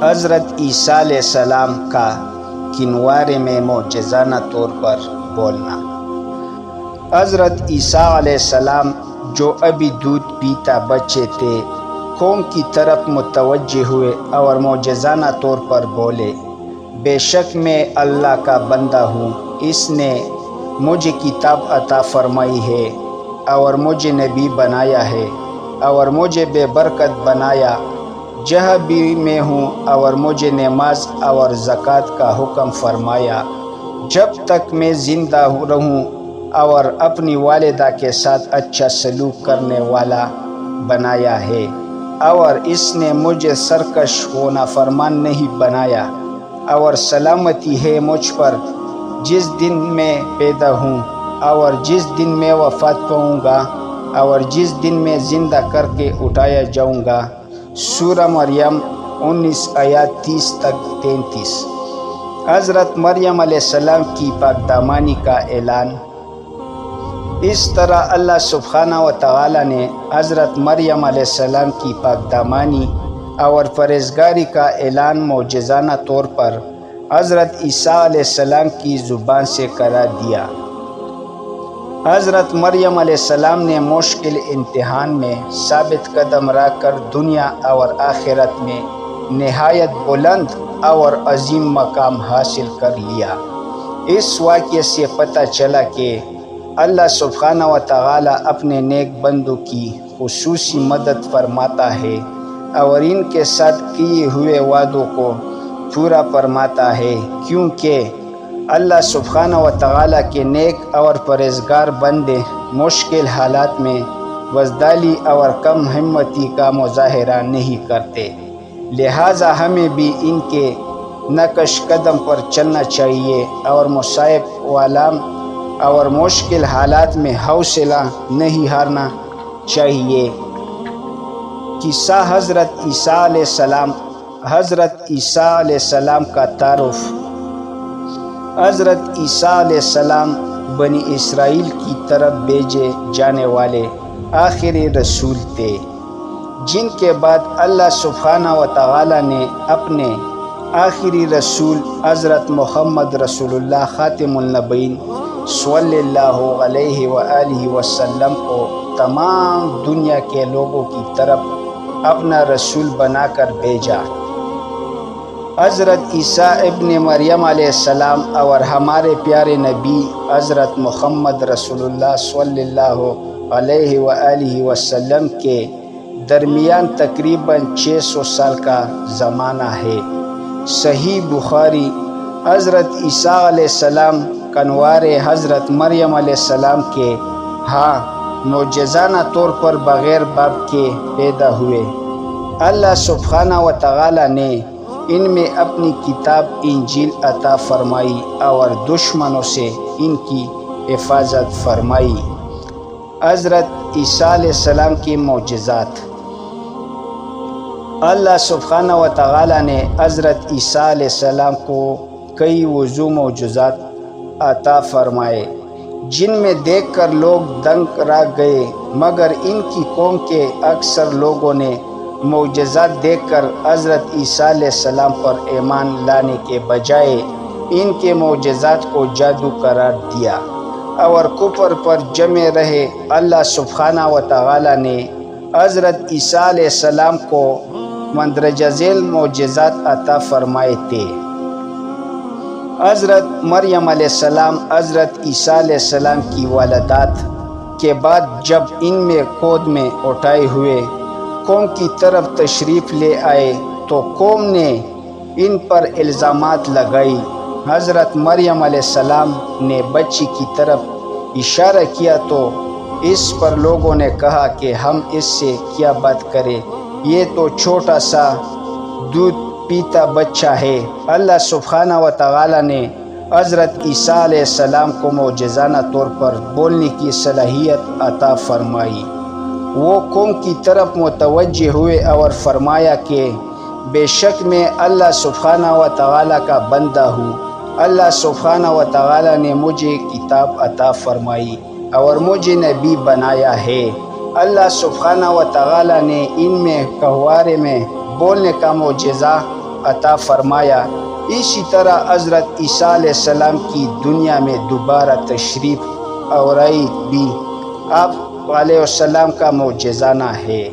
حضرت عیسیٰ علیہ السلام کا کنوارے میں معجزانہ طور پر بولنا۔ حضرت عیسیٰ علیہ السلام جو ابھی دودھ پیتا بچے تھے، قوم کی طرف متوجہ ہوئے اور معجزانہ طور پر بولے، بے شک میں اللہ کا بندہ ہوں، اس نے مجھے کتاب عطا فرمائی ہے اور مجھے نبی بنایا ہے اور مجھے بے برکت بنایا، جہاں بھی میں ہوں، اور مجھے نماز اور زکوٰۃ کا حکم فرمایا جب تک میں زندہ رہوں، اور اپنی والدہ کے ساتھ اچھا سلوک کرنے والا بنایا ہے، اور اس نے مجھے سرکش و نافرمان نہیں بنایا، اور سلامتی ہے مجھ پر جس دن میں پیدا ہوں اور جس دن میں وفات پاؤں گا اور جس دن میں زندہ کر کے اٹھایا جاؤں گا۔ سورہ مریم 19 آیات 30 تک 33۔ حضرت مریم علیہ السلام کی پاک دامانی کا اعلان۔ اس طرح اللہ سبحانہ و تعالی نے حضرت مریم علیہ السلام کی پاک دامانی اور پرہیزگاری کا اعلان معجزانہ طور پر حضرت عیسیٰ علیہ السلام کی زبان سے کرا دیا۔ حضرت مریم علیہ السلام نے مشکل امتحان میں ثابت قدم رکھ کر دنیا اور آخرت میں نہایت بلند اور عظیم مقام حاصل کر لیا۔ اس واقعے سے پتہ چلا کہ اللہ سبحانہ و تعالی اپنے نیک بندوں کی خصوصی مدد فرماتا ہے اور ان کے ساتھ کیے ہوئے وعدوں کو پورا فرماتا ہے، کیونکہ اللہ سبحانہ و تعالی کے نیک اور پرہیزگار بندے مشکل حالات میں بزدلی اور کم ہمتی کا مظاہرہ نہیں کرتے، لہٰذا ہمیں بھی ان کے نقش قدم پر چلنا چاہیے اور مصائب والام اور مشکل حالات میں حوصلہ نہیں ہارنا چاہیے۔ قصہ حضرت عیسیٰ علیہ السلام۔ حضرت عیسیٰ علیہ السلام کا تعارف۔ حضرت عیسیٰ علیہ السلام بنی اسرائیل کی طرف بھیجے جانے والے آخری رسول تھے، جن کے بعد اللہ سبحانہ و تعالی نے اپنے آخری رسول حضرت محمد رسول اللہ خاتم النبیین صلی اللہ علیہ وآلہ وسلم کو تمام دنیا کے لوگوں کی طرف اپنا رسول بنا کر بھیجا۔ حضرت عیسیٰ ابن مریم علیہ السلام اور ہمارے پیارے نبی حضرت محمد رسول اللہ صلی اللہ علیہ وآلہ وسلم کے درمیان تقریباً 600 سال کا زمانہ ہے۔ صحیح بخاری۔ حضرت عیسیٰ علیہ السلام کنوارے حضرت مریم علیہ السلام کے ہاں معجزانہ طور پر بغیر باپ کے پیدا ہوئے۔ اللہ سبحانہ و تعالی نے ان میں اپنی کتاب انجیل عطا فرمائی اور دشمنوں سے ان کی حفاظت فرمائی۔ حضرت عیسیٰ علیہ السلام کی معجزات۔ اللہ سبحانہ و تعالی نے حضرت عیسیٰ علیہ السلام کو کئی وضو معجزات عطا فرمائے، جن میں دیکھ کر لوگ دنگ رہ گئے، مگر ان کی قوم کے اکثر لوگوں نے معجزات دیکھ کر حضرت عیسیٰ علیہ السلام پر ایمان لانے کے بجائے ان کے معجزات کو جادو قرار دیا اور کفر پر جمے رہے۔ اللہ سبحانہ و تعالی نے حضرت عیسیٰ علیہ السلام کو مندرجہ ذیل معجزات عطا فرمائے تھے۔ حضرت مریم علیہ السلام حضرت عیسیٰ علیہ السلام کی والدات کے بعد جب ان میں گود میں اٹھائے ہوئے قوم کی طرف تشریف لے آئے تو قوم نے ان پر الزامات لگائی۔ حضرت مریم علیہ السلام نے بچی کی طرف اشارہ کیا تو اس پر لوگوں نے کہا کہ ہم اس سے کیا بات کریں، یہ تو چھوٹا سا دودھ پیتا بچہ ہے۔ اللہ سبحانہ و تعالی نے حضرت عیسیٰ علیہ السلام کو معجزانہ طور پر بولنے کی صلاحیت عطا فرمائی۔ وہ قوم کی طرف متوجہ ہوئے اور فرمایا کہ بے شک میں اللہ سبحانہ و تعالی کا بندہ ہوں، اللہ سبحانہ و تعالی نے مجھے کتاب عطا فرمائی اور مجھے نبی بنایا ہے۔ اللہ سبحانہ و تعالی نے ان میں گہوارے میں بولنے کا معجزہ عطا فرمایا، اسی طرح حضرت عیسیٰ علیہ السلام کی دنیا میں دوبارہ تشریف آوری بھی آپ علیہ السلام کا معجزانہ ہے۔